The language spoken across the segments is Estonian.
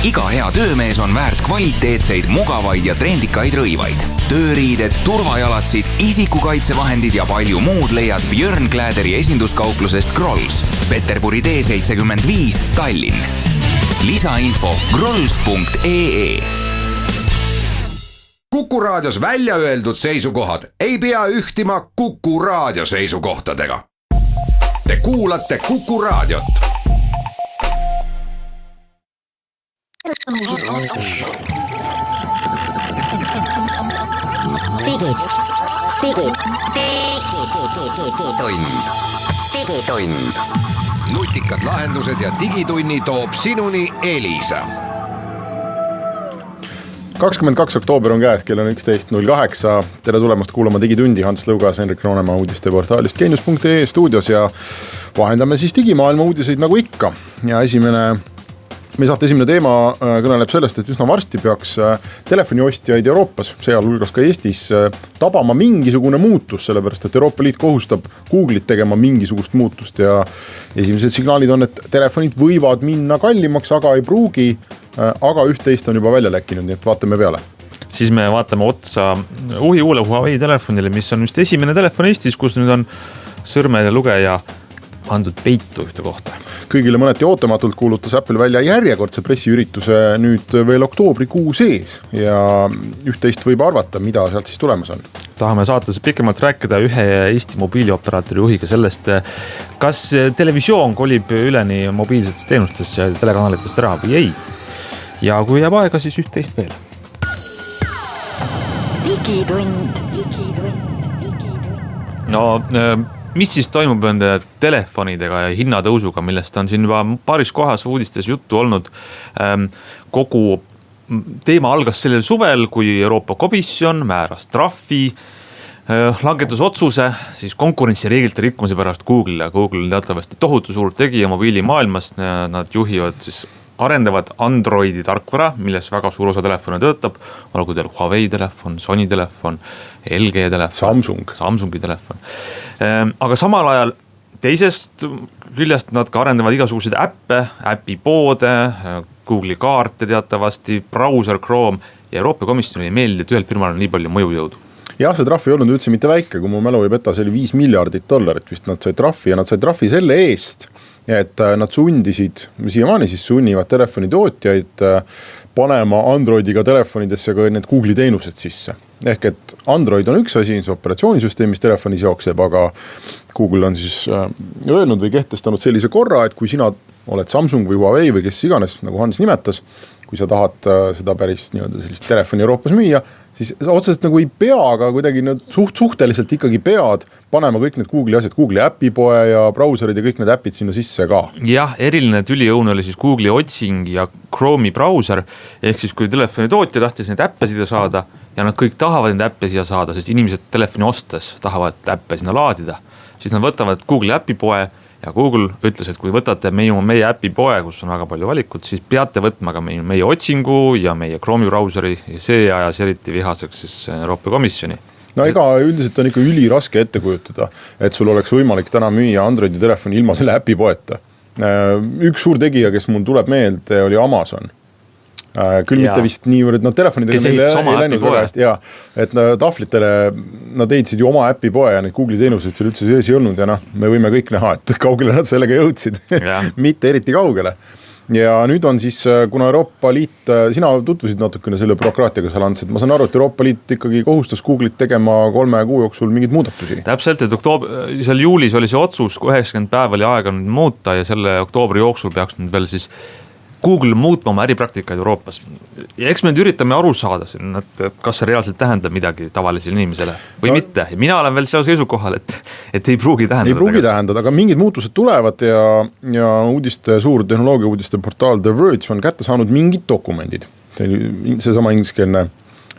iga hea töömees on väärt kvaliteetseid, mugavaid ja trendikaid rõivaid. Tööriided, turvajalatsid, isikukaitsevahendid ja palju muud leiad Björn Kläderi esinduskauplusest Grolls, Peterburi D75, Tallinn. Lisainfo grolls.ee. Kuku Raadios välja öeldud seisukohad ei pea ühtima Kuku Raadio seisukohtadega. Te kuulate Kuku Raadiot. Digitund. Nutikad lahendused ja digitunni toob sinuni Elisa. 22. oktoober on käes, kell on 11.08. Tere tulemast kuulama Digitundi. Hans Lõugas, Henrik Roonemaa uudisteportaalist Geenius.ee stuudios ja vahendame siis digimaailma uudiseid nagu ikka. Ja meie saate esimene teema kõneleb sellest, et üsna varsti peaks telefoniostjaid Euroopas, sealhulgas ka Eestis, tabama mingisugune muutus, sellepärast et Euroopa Liit kohustab Google'it tegema mingisugust muutust ja esimesed signaalid on, et telefonid võivad minna kallimaks, aga ei pruugi, aga üht-teist on juba välja läkkinud, nii et vaatame peale. Siis me vaatame otsa uue Huawei telefonile, mis on just esimene telefon Eestis, kus nüüd on sõrmede lugeja andnud peitu ühte kohta. Kõigile mõneti ootamatult kuulutas Apple välja järjekordse pressiürituse nüüd veel oktoobrikuu sees ja üht-teist võib arvata, mida sealt siis tulemas on. Tahame saates pikemalt rääkida ühe Eesti mobiilioperaatori juhiga sellest, kas televisioon kolib üleni mobiilsetest teenustest ja telekanalitest ära või ei. Ja kui jääb aega, siis üht-teist veel. Digitund. No, mis siis toimub nende telefonidega ja hinnatõusuga, millest on siin juba paaris kohas uudistes juttu olnud. Kogu teema algas sellel suvel, kui Euroopa Komisjon määras trahvi, langetusotsuse siis konkurentsireeglite rikkumise pärast Google'ile. Google on teatavasti tohutu suur tegija mobiilimaailmast, nad juhivad siis arendavad Androidi tarkvara, milles väga suur osa telefone töötab, olgu teil Huawei telefon, Sony telefon, LG telefon, Samsungi telefon. Aga samal ajal teisest küljest nad ka arendavad igasuguseid äpipoode, Google'i kaarte teatavasti, browser Chrome ja Euroopa Komisjoni ei meeldi, et ühelt firmal on nii palju mõjujõudu. Jah, see trahv ei olnud üldse mitte väike, kui mu mälu ei peta, see oli $5 miljardit, vist nad sai trahvi ja nad sai trahvi selle eest, et nad sundisid, siiamaani siis sunnivad telefonitootjaid panema Androidiga telefonidesse ka need Google'i teenused sisse. Ehk et Android on üks asi, see operatsioonisüsteem, mis telefonis jookseb, aga Google on siis öelnud või kehtestanud sellise korra, et kui sina oled Samsung või Huawei või kes iganes, nagu Hans nimetas, kui sa tahad seda päris sellist telefoni Euroopas müüa, siis sa otseselt nagu ei pea, aga kuidagi suhteliselt ikkagi pead panema kõik need Google'i asjad, Google'i äpipoe ja brauserid ja kõik need äpid sinna sisse ka. Jah, eriline tüliõun oli siis Google'i otsing ja Chrome'i brauser, ehk siis kui telefoni tootja tahtis neid äppe siia saada ja nad kõik tahavad neid äppe siia saada, sest inimesed telefoni ostes tahavad äppe sinna laadida, siis nad võtavad Google'i äpipoe ja Google ütles, et kui võtate meie äpipoe, kus on väga palju valikut, siis peate võtma ka meie otsingu ja meie Chrome'i brauseri ja see ajas eriti vihaseks siis Euroopa Komisjoni. No ega üldiselt on ikka üliraske ette kujutada, et sul oleks võimalik täna müüa Androidi telefoni ilma selle äpipoeta. Üks suur tegija, kes mul tuleb meelde, oli Amazon. Küll mitte vist niivõrd, telefonidega neile ei läinud väga hästi, et tahvlitele nad ehitasid ju oma äpipoe ja need Google'i teenused seal üldse sees ei olnud ja me võime kõik näha, et kaugele nad sellega jõudsid, mitte eriti kaugele. Ja nüüd on siis, kuna Euroopa Liit, sina tutvusid natukene selle bürokraatiaga seal andsid, ma saan aru, et Euroopa Liit ikkagi kohustas Google'it tegema 3 kuu jooksul mingid muudatusi. Täpselt, et seal juulis oli see otsus, 90 päeva oli aega nüüd muuta ja selle oktoobri jooksul peaks nüüd veel siis Google muutma oma äripraktikaid Euroopas. Ja eks me nüüd üritame aru saada, et kas see reaalselt tähendab midagi tavalisele inimesele või mitte. Mina olen veel seal seisukohal, et ei pruugi tähendada. Ei pruugi tähendada, aga mingid muutused tulevad ja suur tehnoloogia uudiste portaal The Verge on kätte saanud mingid dokumendid. See sama ingliskeelne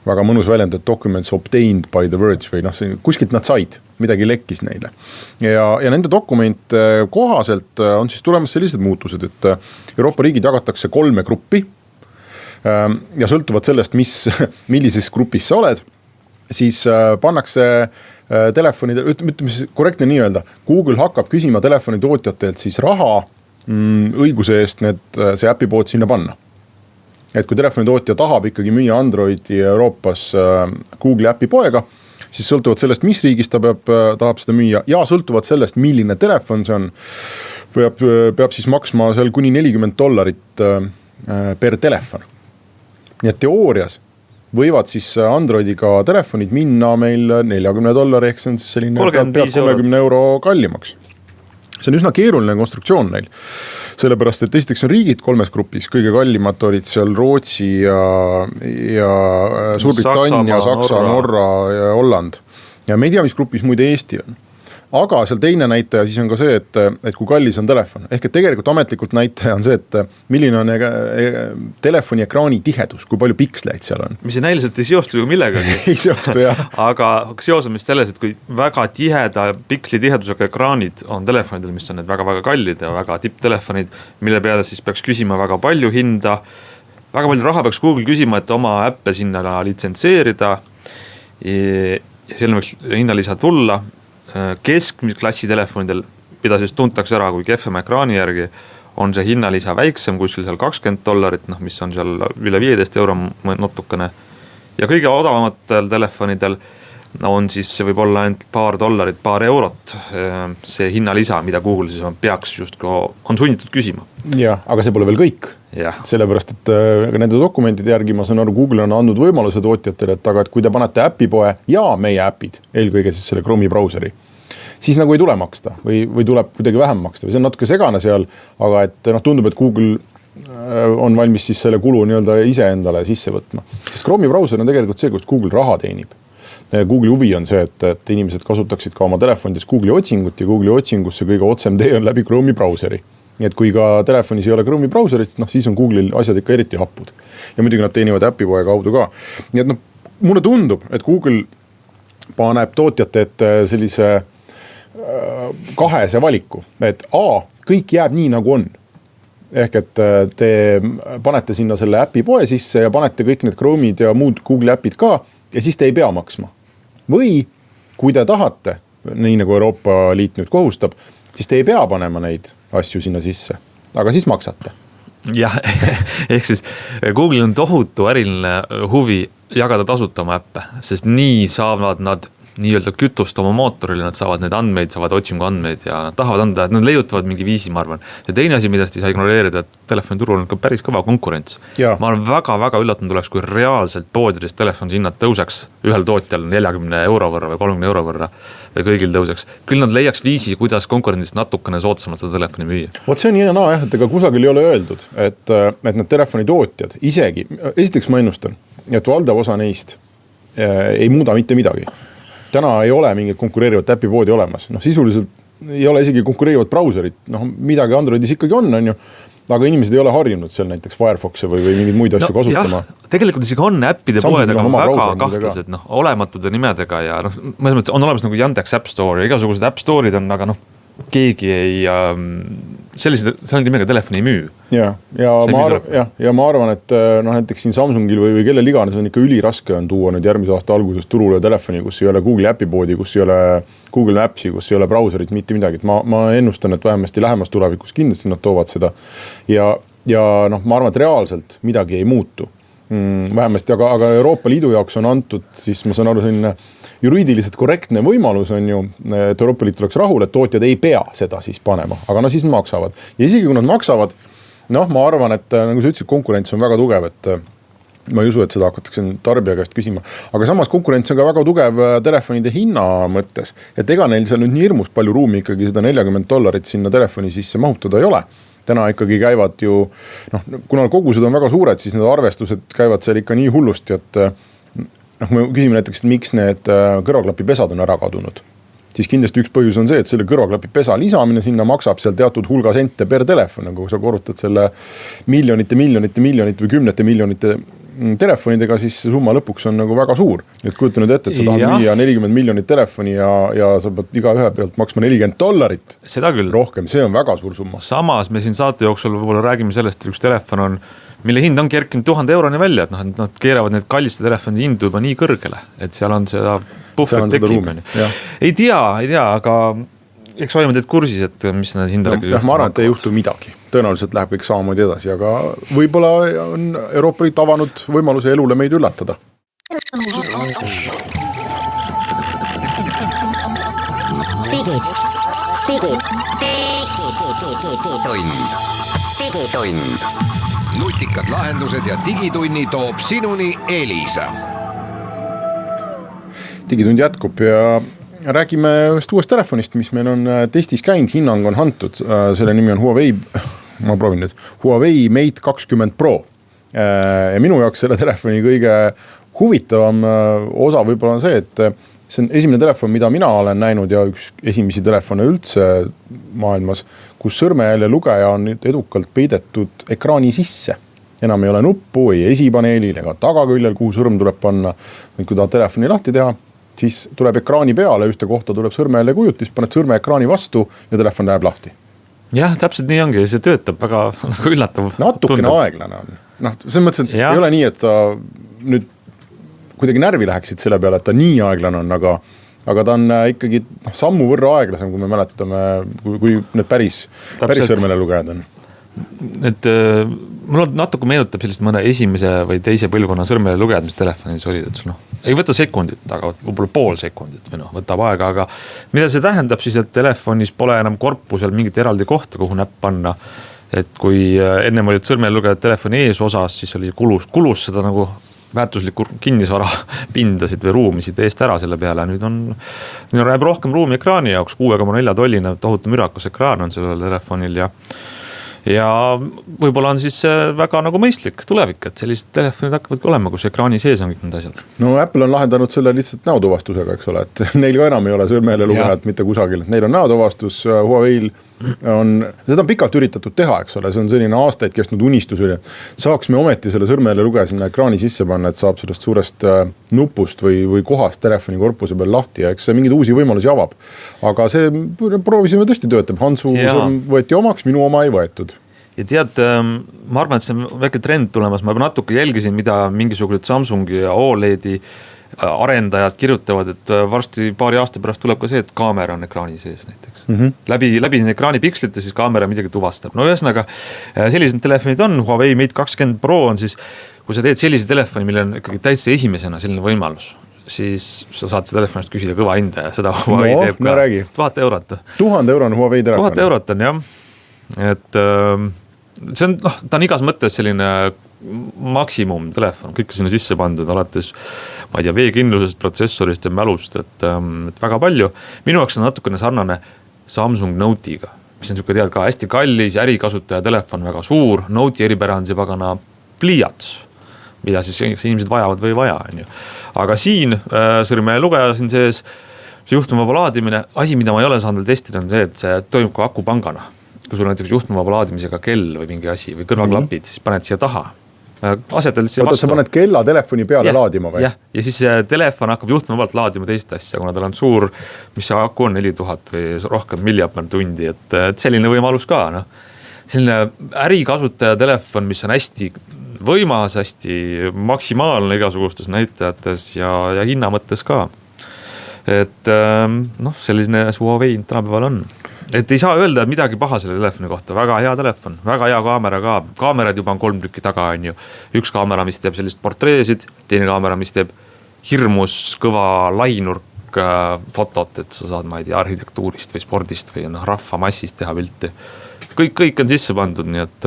väga mõnus väljend, et documents obtained by The Verge või kuskilt nad said, midagi lekkis neile. Ja nende dokument kohaselt on siis tulemas sellised muutused, et Euroopa riigid jagatakse 3 gruppi ja sõltuvad sellest, millises grupis sa oled, siis pannakse telefonide, ütleme siis korrektne nii öelda, Google hakkab küsima telefonitootjatelt siis raha õiguse eest see äpipood sinna panna. et kui telefonitootja tahab ikkagi müüa Androidi Euroopas Google'i äpipoega, siis sõltuvalt sellest, mis riigis ta tahab seda müüa ja sõltuvalt sellest, milline telefon see on, peab siis maksma seal kuni $40 per telefon. Nii et teoorias võivad siis Androidiga telefonid minna meil $40, ehk see on siis selline peab 30 euro kallimaks. See on üsna keeruline konstruktsioon neil, sellepärast, et esiteks on riigid 3 grupis, kõige kallimad olid seal Rootsi ja Suurbritannia, Saksa, Norra ja Holland. Ja me ei tea, mis grupis muide Eesti on. Aga seal teine näitaja siis on ka see, et kui kallis on telefon. Ehk et tegelikult ametlikult näitaja on see, et milline on telefoni ekraani tihedus, kui palju piksleid seal on. Mis näiliselt ei seostu ju millegagi. Ei seostu, jah. Aga seos on vist selles, et kui väga tiheda piksli tihedusega ekraanid on telefonidel, mis on need väga-väga kallid ja väga tipptelefonid, mille peale siis peaks küsima väga palju hinda. Väga palju raha peaks Google küsima, et oma äppe sinna litsentseerida ja selle võiks hinnalisa tulla. Keskmiklassi telefonidel, mida siis tuntakse ära kui kehvema ekraani järgi, on see hinnalisa väiksem, kuskil seal $20, mis on seal üle 15 euro natukene. Ja kõige odavamatel telefonidel on siis see võib olla ainult $2, paar eurot see hinnalisa, mida Google siis peaks just on sunnitud küsima. Ja, aga see pole veel kõik. Ja. Sellepärast, et nende dokumentide järgi ma saan aru, Google on andnud võimaluse tootjatele, et kui te panete äpipoe ja meie äpid, eelkõige siis selle Chrome'i brauseri, siis nagu ei tule maksta või tuleb kuidagi vähem maksta või see on natuke segane seal, aga et tundub, et Google on valmis siis selle kulu nii-öelda ise endale sisse võtma. Sest Chrome'i brauser on tegelikult see, kus Google raha teenib. Google'i huvi on see, et inimesed kasutaksid ka oma telefonides Google'i otsingut ja Google'i otsingusse kõige otsem tee on läbi Chrome'i brauseri. Nii et kui ka telefonis ei ole Chrome'i brauserit, siis on Google'il asjad ikka eriti hapud. Ja muidugi nad teenivad äpipoe kaudu ka. Nii et mulle tundub, et Google paneb tootjate ette sellise kahese valiku, et kõik jääb nii nagu on. Ehk et te panete sinna selle äpipoe sisse ja panete kõik need Chrome'id ja muud Google äpid ka ja siis te ei pea maksma. Või kui te tahate, nii nagu Euroopa Liit nüüd kohustab, siis te ei pea panema neid asju sinna sisse, aga siis maksate. Jah, ehk siis Google'il on tohutu äriline huvi jagada tasuta oma äppe, sest nii saavad nad nii-öelda kütust oma mootorile, nad saavad need andmeid, saavad otsingu andmeid ja nad tahavad anda, et nad leiutavad mingi viisi, ma arvan. Ja teine asi, mida ei saa ignoreerida, et telefoniturul on ka päris kõva konkurents. Ja. Ma olen väga-väga üllatunud oleks, kui reaalselt poodides telefonide hinnad tõuseks ühel tootjal 40 euro võrra või 30 euro võrra või kõigil tõuseks. Küll nad leiaks viisi, kuidas konkurendist natukene soodsamalt seda telefoni müüa. Vot see on nii jah, et ega kusagil ei ole öeldud, et need telefonitootjad isegi, esiteks ma ennustan, et valdav osa neist ei muuda mitte midagi. Täna ei ole mingit konkureerivat äpipoodi olemas. Sisuliselt ei ole isegi konkureerivat brauserit. Midagi Androidis ikkagi on ju. Aga inimesed ei ole harjunud seal näiteks Firefoxi või mingeid muid asju kasutama. Tegelikult isegi on äppide poed, aga väga kahtlased, olematud nimedega ja mõnes mõttes on olemas nagu Yandex App Store ja igasugused App Store'id on, aga keegi ei, selline nimega telefoni ei müü. Ja ma arvan, et näiteks siin Samsungil või kellel iganes on ikka üliraske on tuua nüüd järgmise aasta alguses turule telefoni, kus ei ole Google äpipoodi, kus ei ole Google Appsi, kus ei ole brauserit, mitte midagi. Ma ennustan, et vähemasti lähemas tulevikus kindlasti nad toovad seda. Ja ma arvan, et reaalselt midagi ei muutu. Vähemasti, aga Euroopa Liidu jaoks on antud, siis ma saan aru selline juriidiliselt korrektne võimalus on ju, et Euroopa Liit oleks rahul, et tootjad ei pea seda siis panema, aga siis maksavad. Ja isegi kui nad maksavad, ma arvan, et nagu sa ütlesid, konkurents on väga tugev, et ma ei usu, et seda hakatakse tarbija käest küsima. Aga samas konkurents on ka väga tugev telefonide hinna mõttes, et ega neil seal nüüd nii hirmus palju ruumi ikkagi seda $40 sinna telefoni sisse mahutada ei ole. Täna ikkagi käivad ju, kuna kogused on väga suured, siis need arvestused käivad seal ikka nii hullusti, et me küsime näiteks, et miks need kõrvaklapipesad on ära kadunud. Siis kindlasti üks põhjus on see, et selle kõrvaklapipesa lisamine sinna maksab seal teatud hulga sente per telefon, kui sa korrutad selle miljonite või 10 miljonite telefonidega, siis see summa lõpuks on nagu väga suur. Nüüd kujuta nüüd ette, et sa tahad müüa 40 miljonit telefoni ja sa pead iga ühe pealt maksma $40. Seda küll. Rohkem, see on väga suur summa. Samas me siin saate jooksul võib-olla räägime sellest, et üks telefon on, mille hind on kerkinud 1000 euroni välja, et nad keeravad need kalliste telefonide hindu juba nii kõrgele, et seal on seda puhvet tekib. Ei tea, aga eks hoiame teid kursis, et mis need hindadega ma arvan, et ei juhtu midagi. Tõenäoliselt läheb kõik samamoodi edasi, aga võib-olla on Euroopa Liit avanud võimaluse elule meid üllatada. Digitund. Nutikad lahendused ja digitunni toob sinuni Elisa. Digitund jätkub ja räägime ühest uuest telefonist, mis meil on testis käinud, hinnang on antud. Selle nimi on Huawei Mate 20 Pro. Ja minu jaoks selle telefoni kõige huvitavam osa võib-olla on see, et see on esimene telefon, mida mina olen näinud ja üks esimesi telefone üldse maailmas, kus sõrmejälje lugeja on nüüd edukalt peidetud ekraani sisse. Enam ei ole nuppu, ei esipaneelil ega tagaküljel, kuhu sõrm tuleb panna. Kui tahad telefoni lahti teha, siis tuleb ekraani peale, ühte kohta tuleb sõrmejälje kujutis, paned sõrme ekraani vastu ja telefon läheb lahti. Jah, täpselt nii ongi, see töötab väga üllatav. Natukene aeglane on. Selles mõttes, et ei ole nii, et sa nüüd kuidagi närvi läheksid selle peale, et ta nii aeglane on, aga ta on ikkagi sammu võrra aeglasem, kui me mäletame, kui need päris sõrmele lugejad on. Et mul natuke meenutab sellist mõne esimese või teise põlvkonna sõrmele lugejad, mis telefonis olid, et ei võta sekundit, aga võib-olla pool sekundit või võtab aega, aga mida see tähendab siis, et telefonis pole enam korpusel mingit eraldi kohta, kuhu näpp panna, et kui ennem olid sõrmele lugejad telefoni ees osas, siis oli kulus seda nagu väärtuslikku kinnisvara pindasid või ruumisid eest ära selle peale. Nüüd rääb rohkem ruumi ekraani jaoks, 6,4 tolline tohutu mürakas ekraan on sellel telefonil ja võib-olla on siis väga nagu mõistlik tulevik, et sellised telefonid hakkavadki olema, kus ekraani sees on kõik need asjad. No Apple on lahendanud selle lihtsalt näotuvastusega, eks ole, et neil ka enam ei ole sõrmejälje lugejad mitte kusagil, et neil on näotuvastus, Huawei'l seda on pikalt üritatud teha, eks ole, see on selline aastaid kestnud unistus üle. Saaks me ometi selle sõrmejälje lugeja sinna ekraani sisse panna, et saab sellest suurest nupust või kohast telefoni korpuse peal lahti ja eks see mingeid uusi võimalusi avab. Aga see proovisime tõesti töötab, Hansu võeti omaks, minu oma ei võetud. Ja tead, ma arvan, et see on väike trend tulemas, ma natuke jälgisin, mida mingisugused Samsungi ja OLED-i arendajad kirjutavad, et varsti paari aasta pärast tuleb ka see, et kaamera on ekraani sees näiteks. Läbi ekraani pikslite siis kaamera midagi tuvastab. No ühesõnaga, sellised telefonid on, Huawei Mate 20 Pro on siis, kui sa teed sellise telefoni, mille on ikkagi täitsa esimesena selline võimalus, siis sa saad see telefonist küsida kõva hinde ja seda Huawei teeb ka 1000 eurot. 1000 euro on Huawei telefon. 1000 eurot on jah, et see on, ta on igas mõttes selline maksimum telefon, kõik sinna sisse pandud, alates, ma ei tea, veekindlusest, protsessorist ja mälust, et väga palju. Minu jaoks on natukene sarnane Samsung Note'iga, mis on tead ka hästi kallis, ärikasutaja telefon, väga suur, Note'i eripära on see pagana pliiats, mida siis inimesed vajavad või ei vaja. Aga siin sõrmejälje lugeja siin sees, see juhtmevaba laadimine, asi, mida ma ei ole saanud testida, on see, et see toimub ka akupangana. Kui sul on näiteks juhtmevaba laadimisega kell või mingi asi või kõrvaklapid, siis paned siia taha. Asetades siia vastu. Sa paned kella telefoni peale laadima või? Ja siis telefon hakkab juhtmevabalt laadima teist asja, kuna tal on suur, mis see aku on 4000 või rohkem milliampertundi, et selline võimalus ka. Selline ärikasutaja telefon, mis on hästi võimas, hästi maksimaalne igasugustes näitajates ja hinna mõttes ka. Et selline Huawei tänapäeval on. Et ei saa öelda, et midagi paha selle telefoni kohta, väga hea telefon, väga hea kaamera ka, kaamerad juba on 3 tükki taga on ju, üks kaamera, mis teeb sellist portreesid, teine kaamera, mis teeb hirmus kõva lainurk fotot, et sa saad, ma ei tea, arhitektuurist või spordist või rahvamassist teha pilti. Kõik on sisse pandud, nii et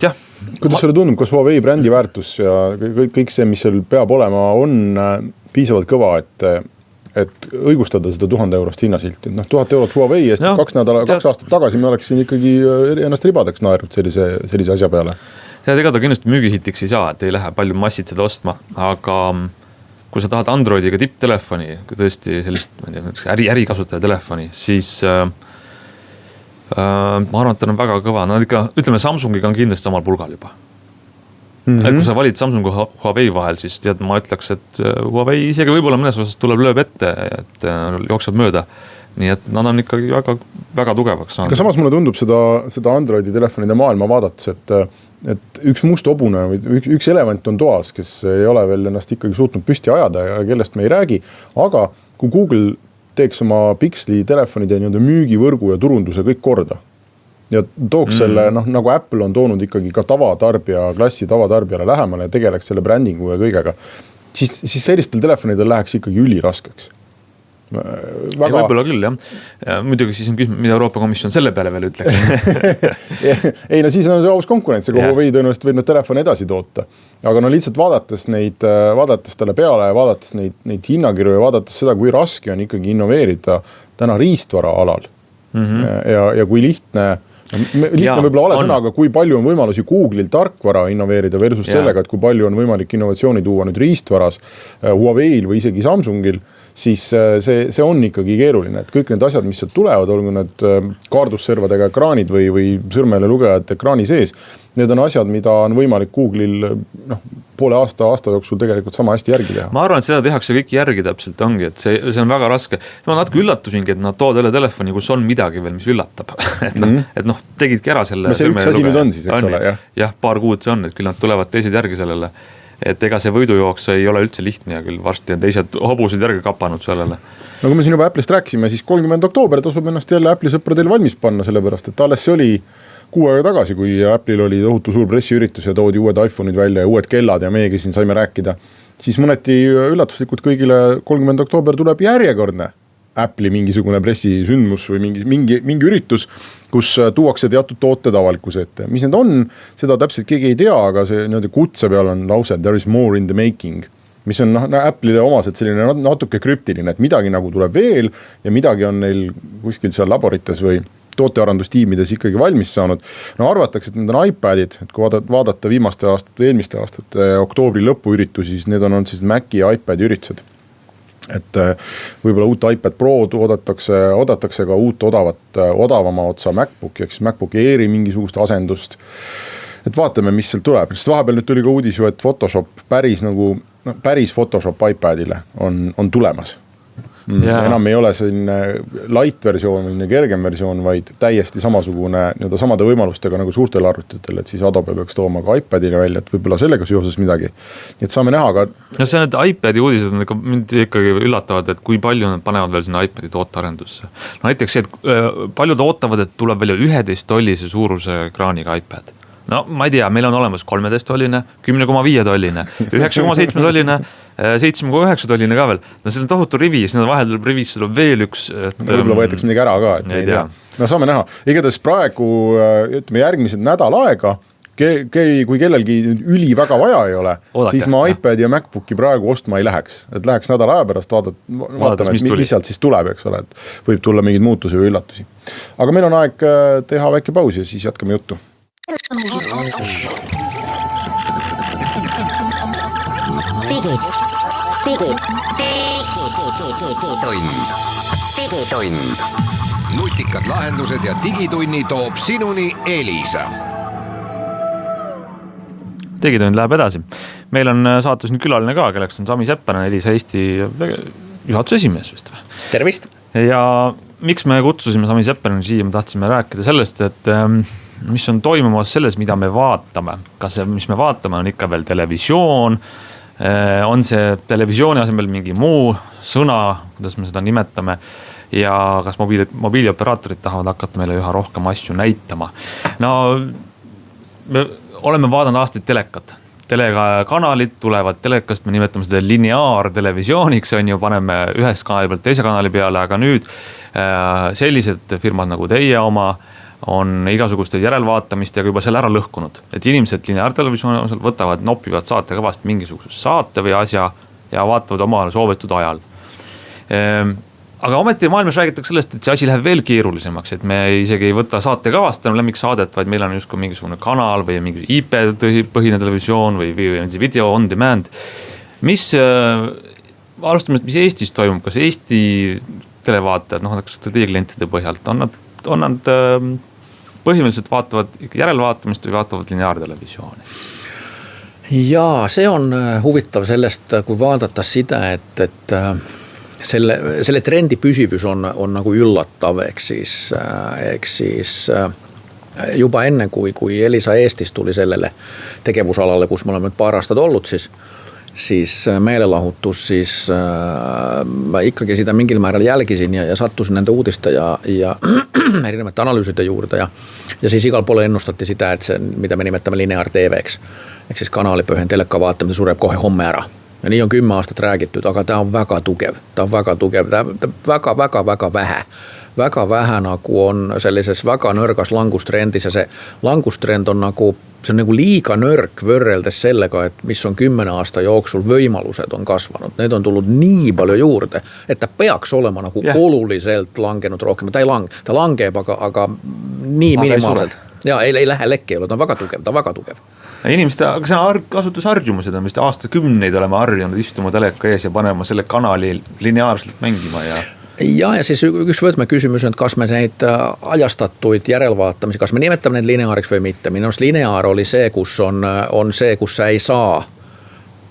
jah. Kuidas sulle tundub, kas Huawei brändi väärtus ja kõik see, mis seal peab olema, on piisavalt kõva, et õigustada seda 1000 eurost hinnasilti. 1000 eurot Huawei eest 2 aastat tagasi me oleksin ikkagi ennast ribadeks naernud sellise asja peale. Ega ta kindlasti müügihitiks ei saa, et ei lähe palju massid seda ostma, aga kui sa tahad Androidiga tipptelefoni, tõesti sellist ärikasutaja telefoni, siis ma arvan, et ta on väga kõva. Ütleme, Samsungiga on kindlasti samal pulgal juba. Kui sa valid Samsung ja Huawei vahel, siis tead, ma ütleks, et Huawei isegi võib-olla mõnes osas tuleb lööb ette, et jookseb mööda. Nii et nad on ikkagi väga, väga tugevaks saanud. Aga samas mulle tundub seda Androidi telefonide maailma vaadates, et üks must hobune või üks elevant on toas, kes ei ole veel ennast ikkagi suutnud püsti ajada ja kellest me ei räägi. Aga kui Google teeks oma Pixeli telefonide nii-öelda müügivõrgu ja turunduse kõik korda. Ja tooks selle, nagu Apple on toonud ikkagi ka klassi tavatarbijale lähemale ja tegeleks selle brändingu ja kõigega, siis sellistel telefonidel läheks ikkagi üliraskeks. Võib-olla küll, jah. Muidugi siis on küsimus, mida Euroopa Komisjon selle peale veel ütleks. Ei, no siis on see aus konkurents, aga Huawei tõenäoliselt võib need telefoni edasi toota. Aga lihtsalt vaadates talle peale ja vaadates neid hinnakirju ja vaadates seda, kui raske on ikkagi innoveerida täna riistvara alal. Ja kui lihtne võib-olla vale sõna, aga kui palju on võimalusi Google'il tarkvara innoveerida versus sellega, et kui palju on võimalik innovatsiooni tuua nüüd riistvaras Huawei'l või isegi Samsungil, siis see on ikkagi keeruline, et kõik need asjad, mis sealt tulevad, olgu need kaardusservadega ekraanid või sõrmele lugejad ekraani sees, need on asjad, mida on võimalik Google'il poole aasta jooksul tegelikult sama hästi järgi teha. Ma arvan, et seda tehakse kõik järgi täpselt ongi, et see on väga raske. Ma natuke üllatusingi, et nad tood jälle telefoni, kus on midagi veel, mis üllatab. Et tegidki ära selle. See üks asi nüüd on siis, eks ole, jah? Jah, paar kuud see on, et küll nad tulevad teised järgi sellele. Et ega see võidujooks ei ole üldse lihtne ja küll varsti on teised hobused järgi kapanud sellele. No kui me siin juba Apple'ist rääkisime, siis 30. oktoober tasub ennast jälle Apple'i sõpradel valmis panna, sellepärast, et alles see oli 6 aega tagasi, kui Apple'il oli tohutu suur pressiüritus ja toodi uued iPhone'id välja ja uued kellad ja meiegi siin saime rääkida, siis mõneti üllatuslikult kõigile 30. oktoober tuleb järjekordne Apple'i mingisugune pressisündmus või mingi üritus, kus tuuakse teatud tooted avalikkuse ette. Mis need on, seda täpselt keegi ei tea, aga see kutse peal on lause there is more in the making, mis on Apple'ile omaselt selline natuke krüptiline, et midagi nagu tuleb veel ja midagi on neil kuskil seal laborites või tootearandustiimides ikkagi valmis saanud. No arvatakse, et need on iPadid, et kui vaadata viimaste aastate või eelmiste aastate oktoobri lõpuüritusi, siis need on siis Maci ja iPadi üritused. Et võib-olla uut iPad Pro oodatakse ka uut odavama otsa MacBooki, ehk siis MacBook Airi mingisugust asendust. Et vaatame, mis seal tuleb. Sest vahepeal nüüd tuli ka uudis ju, et Photoshop päris Photoshop iPadile on tulemas. Enam ei ole selline light versioon, kergem versioon, vaid täiesti samasugune samade võimalustega nagu suurtel arvutitel, et siis Adobe peaks tooma ka iPadile välja, et võib-olla sellega seoses midagi. Nii et saame näha ka. No see need iPadi uudised mind ikkagi üllatavad, et kui palju nad panevad veel sinna iPadi tootearendusse. No näiteks see, et paljud ootavad, et tuleb välja 11-tollise suuruse ekraaniga iPad. No ma ei tea, meil on olemas 13-tolline, 10,5-tolline, 9,7-tolline, 7,9-tolline ka veel. No see on tohutu rivi, siis vahel tuleb rivisse tuleb veel üks. Võib-olla võetakse midagi ära ka, et ei tea. No saame näha. Igatahes praegu, ütleme järgmised nädal aega, kui kellelgi üli väga vaja ei ole, siis ma iPad ja MacBooki praegu ostma ei läheks. Et läheks nädal aja pärast vaatame, mis sealt siis tuleb, eks ole. Et võib tulla mingid muutusi või üllatusi. Aga meil on aeg teha väike paus ja siis jätkame juttu. Digitund. Nutikad lahendused ja digitunni toob sinuni Elisa. Digitund läheb edasi. Meil on saates nüüd külaline ka, kelleks on Sami Seppänen, Elisa Eesti juhatuse esimees vist. Tervist. Ja miks me kutsusime Sami Seppänen siia, me tahtsime rääkida sellest, et mis on toimumas selles, mida me vaatame. Kas see, mis me vaatame, on ikka veel televisioon, on see televisiooni asemel mingi muu sõna, kuidas me seda nimetame, ja kas mobiilioperaatorid tahavad hakata meile üha rohkem asju näitama. No, me oleme vaadanud aastaid telekat. Telekanalid tulevad telekast, me nimetame seda lineaartelevisiooniks, on ju, paneme ühes kanali pealt teise kanali peale, aga nüüd sellised firmad nagu teie oma on igasuguste järelvaatamist ja juba selle ära lõhkunud. Et inimesed lineaartelevisiooni võtavad, nopivad saatekavast mingisuguse saate või asja ja vaatavad omale soovitud ajal. Aga ometi maailmas räägitakse sellest, et see asi läheb veel keerulisemaks, et me isegi ei võta saatekavast enam lemmiksaadet, vaid meil on justkui mingisugune kanal või mingi IP-põhine televisioon või video on demand. Alustame, mis Eestis toimub, kas Eesti televaatajad, teie klientide põhjalt, on nad põhimõtteliselt vaatavad järelvaatamist või vaatavad lineaartelevisiooni? Jaa, see on huvitav sellest, kui vaadata seda, et selle trendi püsivus on nagu üllatav, ehk siis juba enne, kui Elisa Eestis tuli sellele tegevusalale, kus me oleme nüüd paar aastat olnud, meelelahutus, siis ma ikkagi seda mingil määral jälgisin ja sattusin nende uudiste ja erinevate analüüside juurde ja siis igal pool ennustati sitä, et see, mida me nimetame lineaar-TV'ks, ehk siis kanalipõhine teleka vaatamine sureb kohe homme ära. Ja nii on 10 aastat räägitud, aga ta on väga tugev, ta väga vähe nagu on sellises väga nõrgas langustrendis ja see langustrend on nagu, see on nagu liiga nõrk võrreldes sellega, et mis on 10 aasta jooksul võimalused on kasvanud. Need on tulnud nii palju juurde, et ta peaks olema nagu oluliselt langenud rohkem. Ta langeb, aga nii minimaalselt. Ja ei lähe lekki, ta on väga tugev. Inimeste, aga see on kasutusharjumused on vist aastakümneid oleme harjunud istuma teleka ees ja panema selle kanali lineaarselt mängima ja siis üks võtmeküsimus on, et kas me neid ajastatuid järelvaatamisi, kas me nimetame neid lineaariks või mitte. Minu arust lineaar oli see, kus on see, kus sa ei saa,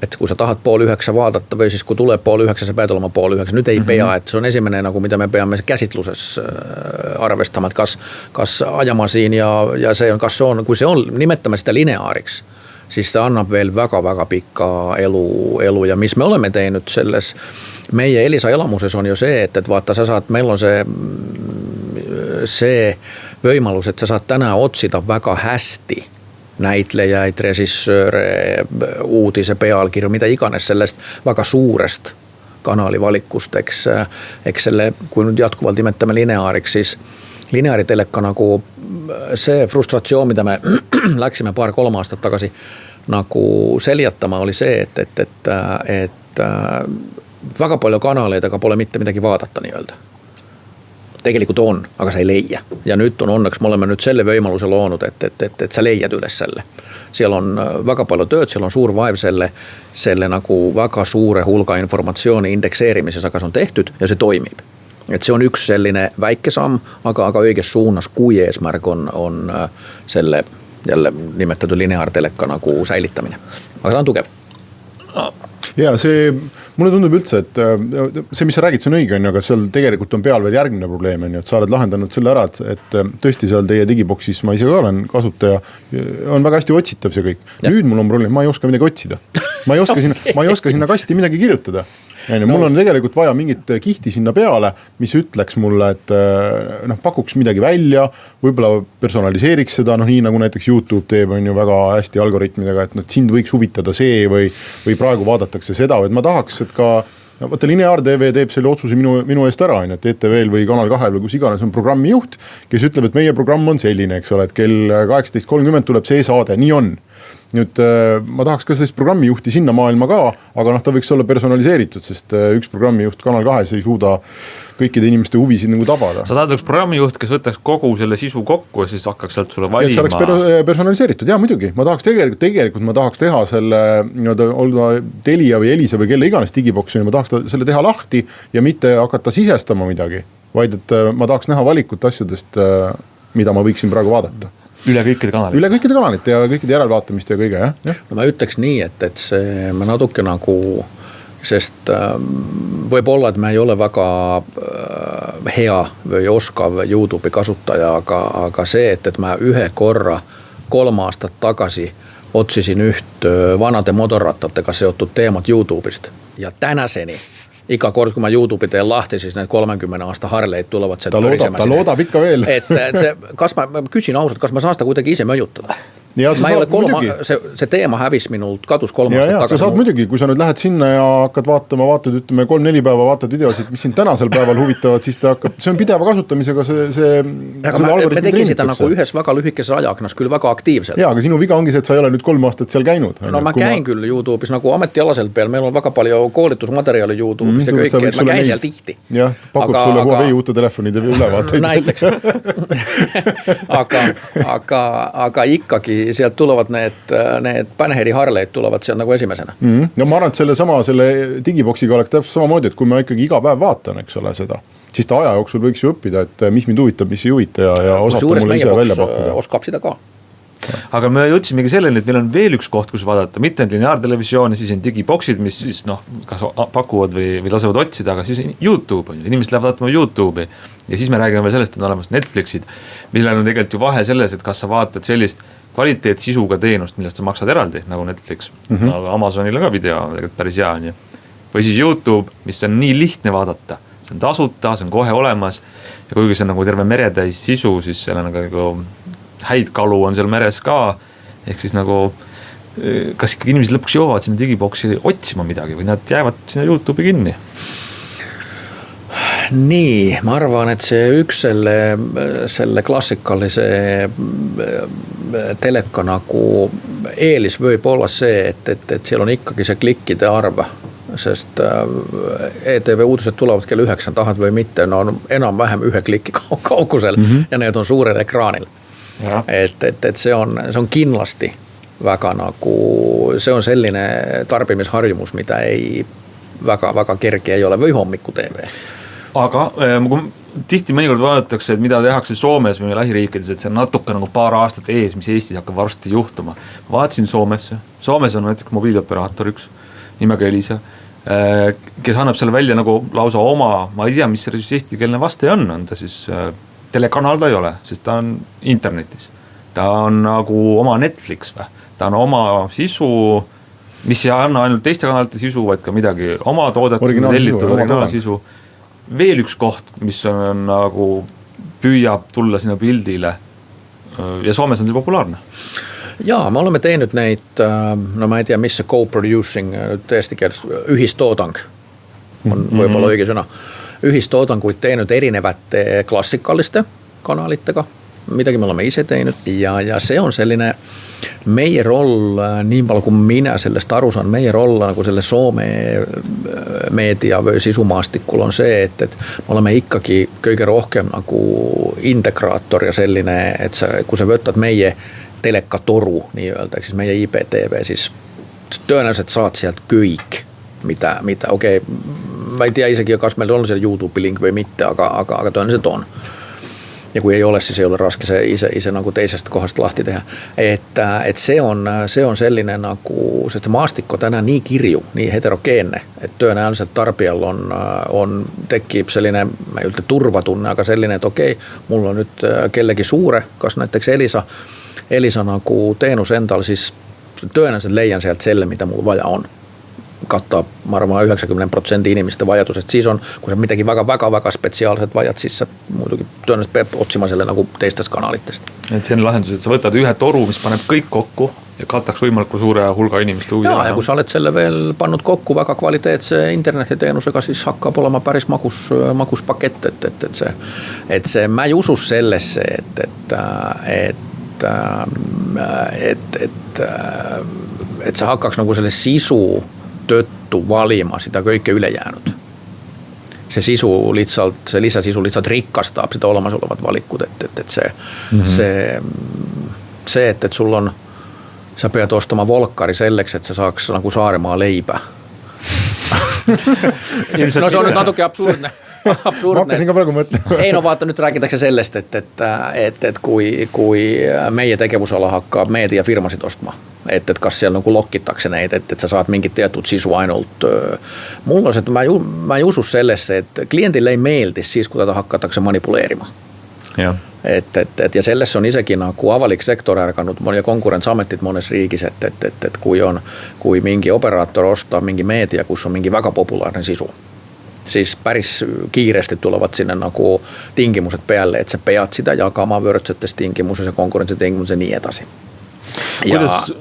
et kui sa tahad 8:30 vaadata või siis kui tuleb 8:30, sa pead olema 8:30. Nüüd ei pea, et see on esimene nagu, mida me peame käsitluses arvestama, et kas ajamasiin ja see on, kas see on, kui see on, nimetame seda lineaariks, siis ta annab veel väga-väga pikka elu ja mis me oleme teinud selles meie Elisa elamuses on ju see, et vaata, sa saad, meil on see võimalus, et sa saad täna otsida väga hästi näitlejaid, režissööre, uudise pealkirju, mida iganes sellest väga suurest kanali valikust, eks selle, kui nüüd jätkuvalt nimetame lineaariks, siis lineaariteleka nagu see frustratsioon, mida me läksime 2-3 aastat tagasi nagu seljatama, oli see, et väga palju kanaleid, aga pole mitte midagi vaadata nii-öelda. Tegelikult on, aga sa ei leia. Ja nüüd on õnneks, me oleme nüüd selle võimaluse loonud, et sa leiad üles selle. Seal on väga palju tööd, seal on suur vaev selle nagu väga suure hulga informatsiooni indekseerimises, aga see on tehtud ja see toimib. Et see on üks selline väike samm, aga õiges suunas, kui eesmärk on selle jälle nimetatud lineaarteleka nagu säilitamine. Aga ta on tugev. Ja see, mulle tundub üldse, et see, mis sa räägid, see on õige, aga seal tegelikult on peal veel järgmine probleem, et sa oled lahendanud selle ära, et tõesti seal teie digiboksis, ma ise ka olen kasutaja, on väga hästi otsitav see kõik. Ja. Nüüd mul on probleem, ma ei oska midagi otsida. Ma ei oska sinna kasti midagi kirjutada. Mul on tegelikult vaja mingit kihti sinna peale, mis ütleks mulle, et pakuks midagi välja, võib-olla personaliseeriks seda, nii nagu näiteks YouTube teeb on ju väga hästi algoritmidega, et sind võiks huvitada see või praegu vaadatakse seda, et ma tahaks, et ka vaata lineaar-TV teeb selle otsuse minu eest ära, et ETV-l või Kanal 2 või kus iganes on programmi juht, kes ütleb, et meie programm on selline, eks ole, et kell 18:30 tuleb see saade, nii on. Nüüd ma tahaks ka sellist programmijuhti sinna maailma ka, aga ta võiks olla personaliseeritud, sest üks programmijuht Kanal 2 ei suuda kõikide inimeste huvisid nagu tabada. Sa tahad üks programmijuht, kes võtaks kogu selle sisu kokku ja siis hakkaks sealt sulle valima. Et see oleks personaliseeritud, ja muidugi. Ma tahaks tegelikult ma tahaks teha selle olla Telia või Elisa või kelle iganes digiboksi, ma tahaks selle teha lahti ja mitte hakata sisestama midagi, vaid et ma tahaks näha valikut asjadest, mida ma võiksin praegu vaadata. Üle kõikide kanalite ja kõikide järelvaatamist ja kõige, jah? No ma ütleks nii, et see ma natuke nagu, sest võib-olla, et me ei ole väga hea või oskav YouTube'i kasutaja, aga see, et ma ühe korra 3 aastat tagasi otsisin üht vanade motorrattatega seotud teemat YouTube'ist ja tänaseni iga kord, kui ma YouTube'i teen lahti, siis need 30 aasta Harleid tulevad ta loodab ikka veel. Et see, ma küsin ausalt, kas ma saan seda kuidagi ise mõjutada? Ja see teema hävis minult, kadus 3 aastat tagasi. Sa saad muidugi, kui sa nüüd lähed sinna ja hakkad vaatad, ütleme 3-4 päeva vaatad videosid, mis sind tänasel päeval huvitavad, siis ta hakkab, see on pideva kasutamisega me tegin seda nagu ühes väga lühikeses ajaknas, küll väga aktiivselt. Aga sinu viga ongi see, et sa ei ole nüüd 3 aastat seal käinud. No ma käin küll YouTube'is nagu ametialaselt peal, meil on väga palju koolitusmateriaali YouTube'is ja kõike, et ma käin seal tihti. Jah, pakub sulle Huawei uute telefonide ülevaateid. Näiteks. aga ikkagi sealt tulevad need Panheri Harleid tulevad sealt nagu esimesena. No ma arvan, et selle digiboksiga oleks täpselt samamoodi, et kui ma ikkagi iga päev vaatan, eks ole seda, siis ta aja jooksul võiks ju õppida, et mis mind huvitab, mis ei huvita ja osata mulle ise välja pakkuda. Oskab seda ka. Aga me jõudsimegi selleni, et meil on veel üks koht, kus vaadata, mitte ainult lineaartelevisiooni, siis on digiboksid, mis siis kas pakuvad või lasevad otsida, aga siis YouTube on ju, inimesed lähevad vaatama YouTube'i ja siis me räägime veel sellest, et on olemas Netflixid, millel on tegelikult ju vahe selles, et kas sa vaatad sellist kvaliteetsisuga teenust, millest sa maksad eraldi, nagu Netflix, aga Amazonil on ka video tegelikult päris hea, on ju. Või siis YouTube, mis on nii lihtne vaadata, see on tasuta, see on kohe olemas ja kuigi see on nagu terve meretäis sisu, siis seal on nagu häid kalu on seal meres ka, ehk siis nagu kas ikkagi inimesed lõpuks jõuavad sinna digiboksi otsima midagi või nad jäävad sinna YouTube'i kinni? Nii, ma arvan, et see üks selle klassikalise teleka nagu eelis võib olla see, et seal on ikkagi see klikkide arv, sest ETV uudised tulevad kell 9, tahad või mitte, no on enam-vähem ühe kliki kaugusel ja need on suurel ekraanil. Et see on kindlasti väga nagu, see on selline tarbimisharjumus, mida ei väga kerge ei ole või hommiku TV. Aga tihti mõnikord vaadatakse, et mida tehakse Soomes või lähiriikides, et see on natuke nagu paar aastat ees, mis Eestis hakkab varsti juhtuma. Vaatasin Soomes on näiteks mobiilioperaator üks nimega Elisa, kes annab selle välja nagu lausa oma, ma ei tea, mis see eestikeelne vaste on ta siis telekanal ta ei ole, sest ta on internetis. Ta on nagu oma Netflix või, ta on oma sisu, mis ei anna ainult teiste kanalite sisu, vaid ka midagi oma toodetud, tellitud originaalsisu. Veel üks koht, mis on nagu püüab tulla sinna pildile ja Soomes on see populaarne. Jaa, me oleme teinud neid, no ma ei tea, mis see co-producing, tõesti keeles, ühistoodang on võib-olla õige sõna. Ühistoodanguid teinud erinevate klassikaliste kanalitega, midagi me oleme ise teinud ja see on selline meie roll, nii palju kui mina sellest aru saan, meie roll nagu selle Soome meedia või sisumaastikul on see, et me oleme ikkagi kõige rohkem nagu integraator ja selline, et kui sa võtad meie telekatoru nii-öelda, siis meie IPTV, siis tõenäoliselt saad sealt kõik, mida okei, ma ei tea isegi, kas meil on seal YouTube'i link või mitte, aga tõenäoliselt on. Ja kui ei ole, siis ei ole raske see ise nagu teisest kohast lahti teha. Et see on selline nagu, sest see maastik on täna nii kirju, nii heterogeenne, et tõenäoliselt tarbijal tekib selline, ma ei ütle turvatunne, aga selline, et okei, mul on nüüd kellegi suure, kas näiteks Elisa nagu teenus endal, siis tõenäoliselt leian sealt selle, mida mul vaja on. Kattab, ma arvan, 90% inimeste vajadused. Siis on, kui sa midagi väga spetsiaalset vajad, siis sa muidugi tõenäoliselt peab otsima selle nagu teistest kanalitest. Et see on lahendus, et sa võtad ühe toru, mis paneb kõik kokku ja kataks võimaliku suure hulga inimeste huvi. Ja kui sa oled selle veel pannud kokku väga kvaliteetse internetiteenusega, siis hakkab olema päris magus pakett, et see, ma ei usu sellesse, et sa hakkaks nagu selle sisu tõttu valima seda kõike üle jäänud. See lisasisu lihtsalt rikastab seda olemasolevat valikut, et et sul on, sa pead ostama Volkari selleks, et sa saaks nagu Saaremaa leiba. No see on nüüd natuke absurdne. Ma hakkasin ka praegu mõtlema. Ei no vaata, nüüd räägitakse sellest, et kui meie tegevusala hakkab meediafirmasid ostma, et kas seal nagu lokitakse neid, et sa saad mingit teatud sisu ainult. Mul on see, et ma ei usu sellesse, et kliendile ei meeldis siis, kui ta hakatakse manipuleerima. Ja. Ja sellesse on isegi nagu avalik sektor ärganud ja konkurentsametit mones riigis, et kui mingi operaator ostab mingi meedia, kus on mingi väga populaarne sisu, siis päris kiiresti tulevad sinna nagu tingimused peale, et sa pead seda jagama võrdsetes tingimuses ja konkurentsitingimuses ja nii edasi. Kuidas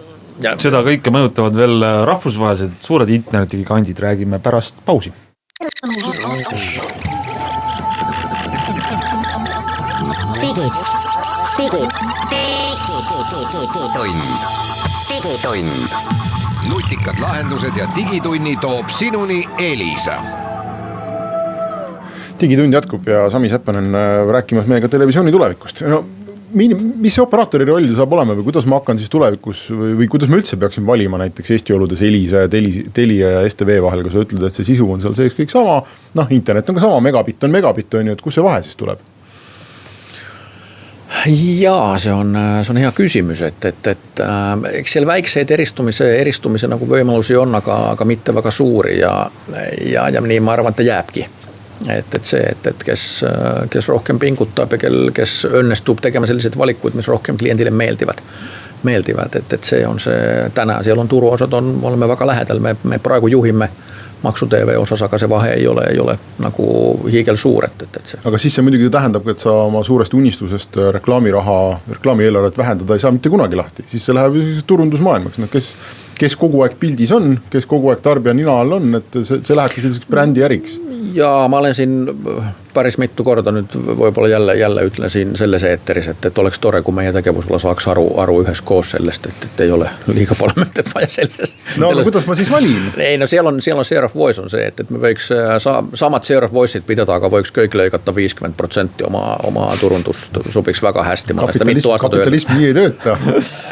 seda kõike mõjutavad veel rahvusvahelised suured internetigigandid, räägime pärast pausi. Digitund. Nutikad lahendused ja digitunni toob sinuni Elisa. Digitund jätkub ja Sami Seppanen rääkimas meiega televisiooni tulevikust. No, mis see operaatori roll saab olema või kuidas ma hakkan siis tulevikus või kuidas ma üldse peaksin valima näiteks Eesti oludes Elisa ja Telia ja STV vahel, kui sa ütled, et see sisu on seal sees kõik sama, noh internet on ka sama, megabitt on, et kus see vahe siis tuleb? Jaa, see on hea küsimus, et eks seal väikseid eristumise nagu võimalusi on, aga mitte väga suuri ja nii ma arvan, et ta jääbki. Et kes rohkem pingutab ja kes õnnestub tegema selliseid valikuid, mis rohkem kliendile meeldivad. meeldivad, et see on see täna, seal on turuosad, oleme väga lähedal, me praegu juhime Maksu TV osas, aga see vahe ei ole nagu hiigel suur, et see. Aga siis see muidugi tähendab, et sa oma suurest unistusest reklaamieelarvet vähendada ei saa mitte kunagi lahti. Siis see läheb turundusmaailmaks, kes kogu aeg pildis on, kes kogu aeg tarbija nina all on, et see lähebki selliseks brändi äriks. Ja ma olen siin päris mitu korda nüüd võib-olla jälle ütlen siin selles eeteris, et oleks tore, kui meie tegevusala saaks aru ühes koos sellest, et ei ole liiga palju mõtet vaja selles. No kuidas ma siis valin? Ei, no seal on share of voice on see, et me võiks samad share of voice'id pidada, aga võiks kõik lõigata 50% oma turundust sobiks väga hästi. Kapitalism nii ei tööta.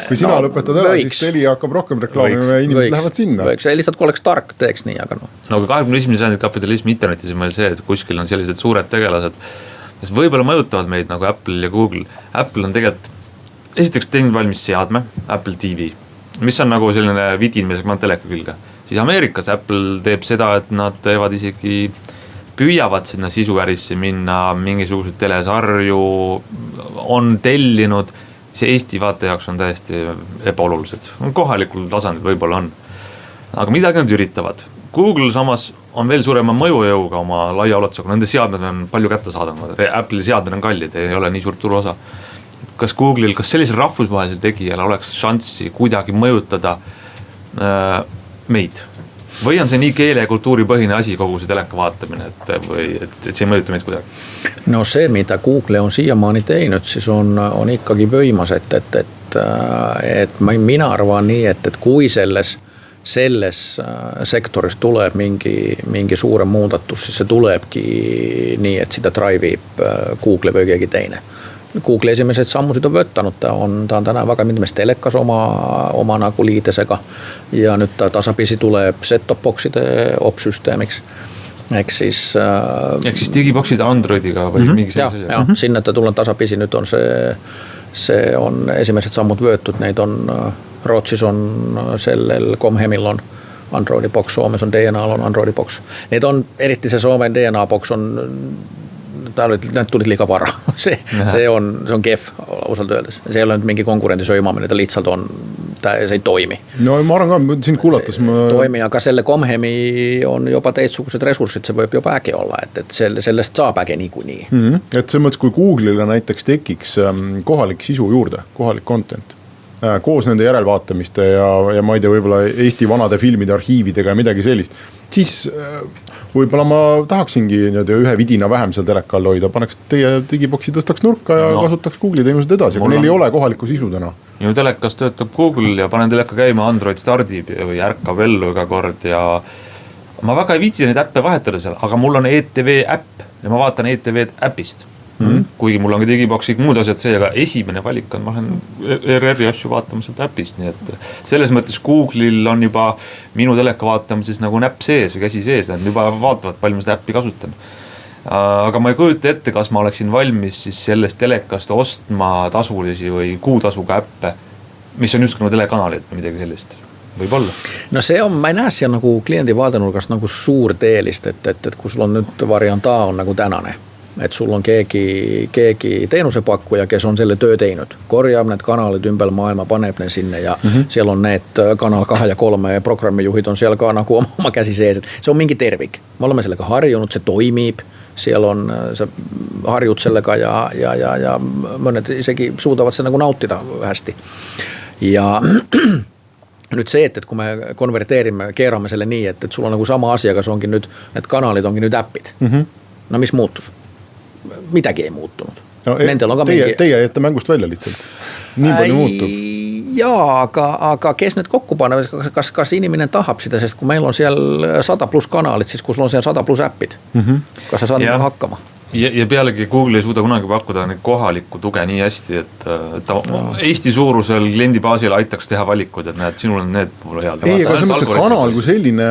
Kui sina lõpetad ära, siis Telia hakkab rohkem reklaamima ja inimesed lähevad sinna. Võiks, lihtsalt kui oleks tark, teeks nii, aga No aga 21. sajandi kapitalism internetis on meil see, et kuskil on sellised suured tegelased, kes võib-olla mõjutavad meid nagu Apple ja Google. Apple on tegelikult esiteks teinud valmis seadme, Apple TV, mis on nagu selline vidin, milles ma teleka külge. Siis Ameerikas Apple teeb seda, et nad teevad isegi, püüavad sinna sisuärisse minna, mingisugused telesarju on tellinud, see Eesti vaate jaoks on täiesti ebaolulised. Kohalikul tasandil võib-olla on. Aga midagi nad üritavad. Google samas on veel suurema mõjujõuga oma laia ulatusega, nende seadmed on palju kätte saadavad, Apple'i seadmed on kallid, ei ole nii suurt turuosa. Kas Google'il, kas sellisel rahvusvahelisel tegijal oleks šanssi kuidagi mõjutada meid? Või on see nii keele- ja kultuuripõhine asi kogu see teleka vaatamine, et see ei mõjuta meid kuidagi? No see, mida Google on siiamaani teinud, siis on ikkagi võimas, et mina arvan nii, et kui selles sektoris tuleb mingi suurem muudatus, siis see tulebki nii, et seda drive'ib Google või keegi teine. Google esimesed sammusid on võttanud, ta on täna väga mitmes telekas oma nagu liidesega ja nüüd ta tasapisi tuleb set-top box'ide opsüsteemiks. Ehk siis digibox'id Androidiga või mingi sellise asja? Sinna ta tuleb tasapisi, nüüd on see on esimesed sammud võetud, neid on Rootsis on sellel Comhemil on Androidi box, Soomes on DNA'l on Androidi box. Need on, eriti see Soome DNA box on, need tulid liiga vara. See on kehv, ausalt öeldes. See ei ole mingi konkurendi söömamine, ta lihtsalt on, see ei toimi. No ma arvan ka, siin kuulates toimi, aga selle Comhemi on juba teistsugused ressursid, see võib juba äge olla, et sellest saab äge niikuinii. Et see mõttes, kui Google'ile näiteks tekiks kohalik sisu juurde, kohalik content, koos nende järelvaatamiste ja ma ei tea, võib-olla Eesti vanade filmide arhiividega ja midagi sellist, siis võib-olla ma tahaksingi ühe vidina vähem seal teleka all hoida, paneks teie digiboksi, tõstaks nurka ja kasutaks Google'i teenused edasi, kui neil ei ole kohalikku sisu täna. Minu telekas töötab Google ja panen teleka käima, Android stardib või ärkab ellu iga kord ja ma väga ei viitsi neid äppe vahetada seal, aga mul on ETV äpp ja ma vaatan ETV äpist. Kuigi mul on ka digibox, kõik muud asjad see, aga esimene valik on, ma olen RR-i asju vaatama sealt äpist, nii et selles mõttes Google'il on juba minu teleka vaatamises nagu näpp sees või käsi sees, nad juba vaatavad, palju ma seda äppi kasutan. Aga ma ei kujuta ette, kas ma oleksin valmis siis sellest telekast ostma tasulisi või kuutasuga äppe, mis on just nagu telekanalid või midagi sellist. Võib-olla. No see on, ma ei näe siia nagu kliendi vaadenurgast nagu suur teelist, et kui sul on nüüd variant A on nagu tänane. Et sul on keegi teenusepakkuja, kes on selle töö teinud, korjab need kanalid ümber maailma, paneb ne sinna ja seal on need kanal 2 ja 3 programmijuhid on seal ka nagu oma käsi sees, et see on mingi tervik. Me oleme sellega harjunud, see toimib, seal on, sa harjud sellega ja mõned isegi suudavad see nagu nautida hästi. Ja nüüd see, et kui me konverteerime, keerame selle nii, et sul on nagu sama asi, aga see ongi nüüd, need kanalid ongi nüüd äppid. No mis muutus? Midagi ei muutunud. No, teie jätte mängust välja lihtsalt. Nii palju muutub. Jaa, aga kes need kokku paneb, kas inimene tahab seda, sest kui meil on seal 100+ kanalit, siis kus on seal 100+ äppid. Kas sa saad hakkama? Ja pealegi Google ei suuda kunagi pakkuda kohalikku tuge nii hästi, et ta Eesti suurusel kliendi baasil aitaks teha valikud, et näed, sinul on need poole head. Ei, aga see mõttes, et kanal kui selline,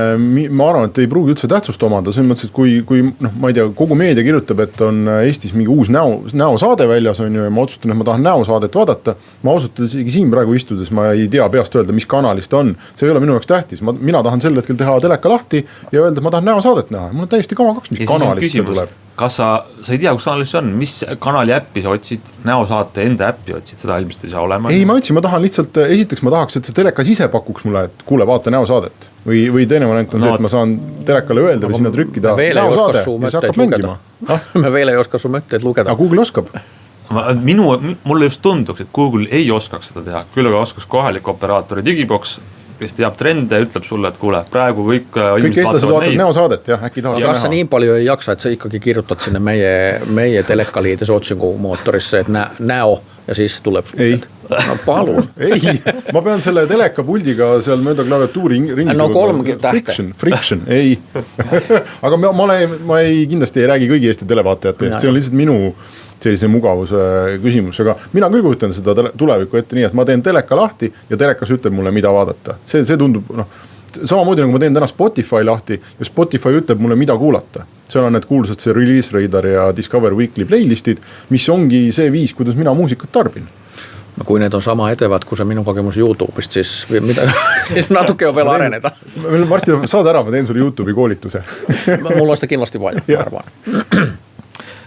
ma arvan, et ei pruugi üldse tähtsust omada, see mõttes, et kui ma ei tea, kogu meedia kirjutab, et on Eestis mingi uus näosaade väljas on ju, ja ma otsustan, et ma tahan näosaadet vaadata, ma ausalt isegi siin praegu istudes, ma ei tea peast öelda, mis kanalist on, see ei ole minu jaoks tähtis, mina tahan sel hetkel teha teleka lahti ja öelda, et ma tahan näosaadet näha, mul on täiesti kama kaks, mis kanalist see tuleb. kas sa ei tea, kus kanalis see on, mis kanali äppi sa otsid, näosaate enda äppi otsid, seda ilmselt ei saa olema. Ei, ma ütlesin, ma tahan lihtsalt, esiteks ma tahaks, et see telekas ise pakuks mulle, et kuule, vaata näosaadet. Või teine variant on see, et ma saan telekale öelda või sinna trükkida näosaade ja see hakkab mängima. Me veel ei oska su mõtteid lugeda. Aga Google oskab. Mulle just tunduks, et Google ei oskaks seda teha, küll aga oskaks kohalik operaatori Digibox, kes teab trende, ütleb sulle, et kuule, praegu kõik eestlased vaatavad näosaadet, jah, äkki tahavad näha. Kas sa nii palju ei jaksa, et sa ikkagi kirjutad sinna meie telekaliides otsingumootorisse, et näo ja siis tuleb suused? No palun. Ei, ma pean selle telekapuldiga seal mööda klaviatuuri ringis. No 3 tähte. Friction, ei. Aga ma kindlasti ei räägi kõigi Eesti televaatajate eest, see on lihtsalt minu sellise mugavuse küsimus, aga mina küll kujutan seda tulevikku ette nii, et ma teen teleka lahti ja telekas ütleb mulle, mida vaadata. See tundub, samamoodi nagu ma teen täna Spotify lahti ja Spotify ütleb mulle, mida kuulata. Seal on need kuulsad see Release Radar ja Discover Weekly playlistid, mis ongi see viis, kuidas mina muusikat tarbin. No kui need on sama edevad, kui see minu kogemus YouTube'ist, siis natuke veel areneda. Martin, saad ära, ma teen sulle YouTube'i koolituse. Mul on seda kindlasti vaja, ma arvan.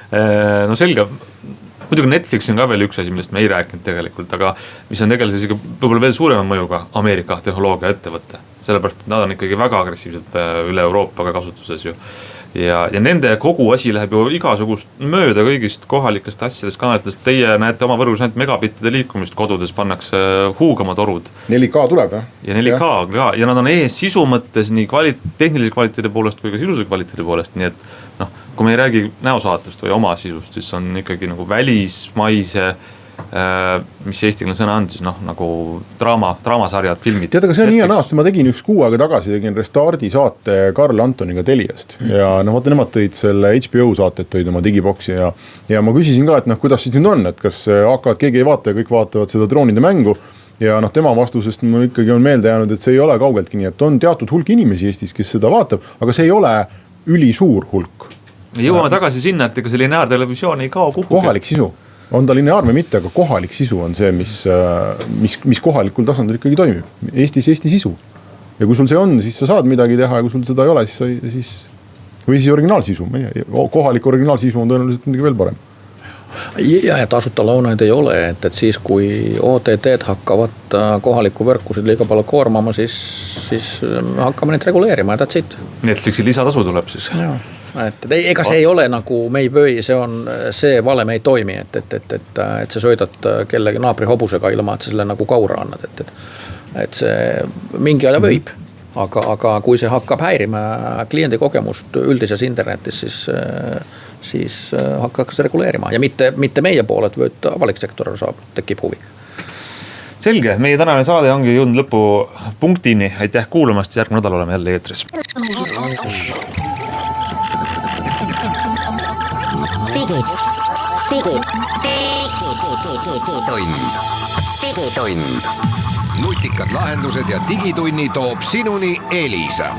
No selge, muidugi Netflix on ka veel üks asi, millest me ei rääkinud tegelikult, aga mis on tegelikult isegi võib-olla veel suurema mõjuga Ameerika tehnoloogia ettevõtte. Sellepärast, et nad on ikkagi väga agressiivselt üle Euroopaga kasutuses ju. Ja nende kogu asi läheb ju igasugust mööda kõigist kohalikest asjadest, kanalitest. Teie näete oma võrgus ainult megabittide liikumist, kodudes pannakse huugama torud. 4K tuleb, jah? Ja 4K ka, ja nad on ees sisu mõttes nii tehnilise kvaliteedi poolest kui ka sisulise kvaliteedi poolest, nii et kui me ei räägi näosaatust või oma sisust, siis on ikkagi nagu välismaise, mis eestikeelne sõna on siis nagu draamasarjad, filmid. Tead, aga see on nii aasta, ma tegin üks kuu aega tagasi, tegin Restardi saate Karl Antoniga Teliast ja vaata, nemad tõid selle HBO saated, tõid oma Digiboxi ja ma küsisin ka, et kuidas siis nüüd on, et kas hakkavad, keegi ei vaata ja kõik vaatavad seda droonide mängu ja tema vastusest mul ikkagi on meelde jäänud, et see ei ole kaugeltki nii, et on teatud hulk inimesi Eestis, kes seda vaatab, aga see ei ole ülisuur hulk. Jõuame tagasi sinna, et ega see lineaartelevisioon ei kao kuhugi. Kohalik sisu. On ta lineaar või mitte, aga kohalik sisu on see, mis kohalikul tasandil ikkagi toimib. Eesti sisu. Ja kui sul see on, siis sa saad midagi teha ja kui sul seda ei ole, või siis originaalsisu. Kohalik originaalsisu on tõenäoliselt midagi veel parem. Ja tasuta launaid ei ole, et siis kui OTT-d hakkavad kohaliku võrkusid liiga palju koormama, siis hakkame neid reguleerima ja that's it. Netflixi lisatasu tuleb siis. Jaa. Ega see ei ole nagu me ei pöi, see valem ei toimi, et sa söödad kellegi naabri hobusega ilma, et sa selle nagu kaura annad, et see mingi aja võib, aga kui see hakkab häirima kliendi kogemust üldises internetis, siis hakatakse reguleerima ja mitte meie pooled, vaid avalik sektor tekib huvi. Selge, meie tänane saade ongi jõudnud lõpupunktini, aitäh kuulamast, järgmine nädal oleme jälle eetris. Digitund. Nutikad lahendused ja digitunni toob sinuni Elisa.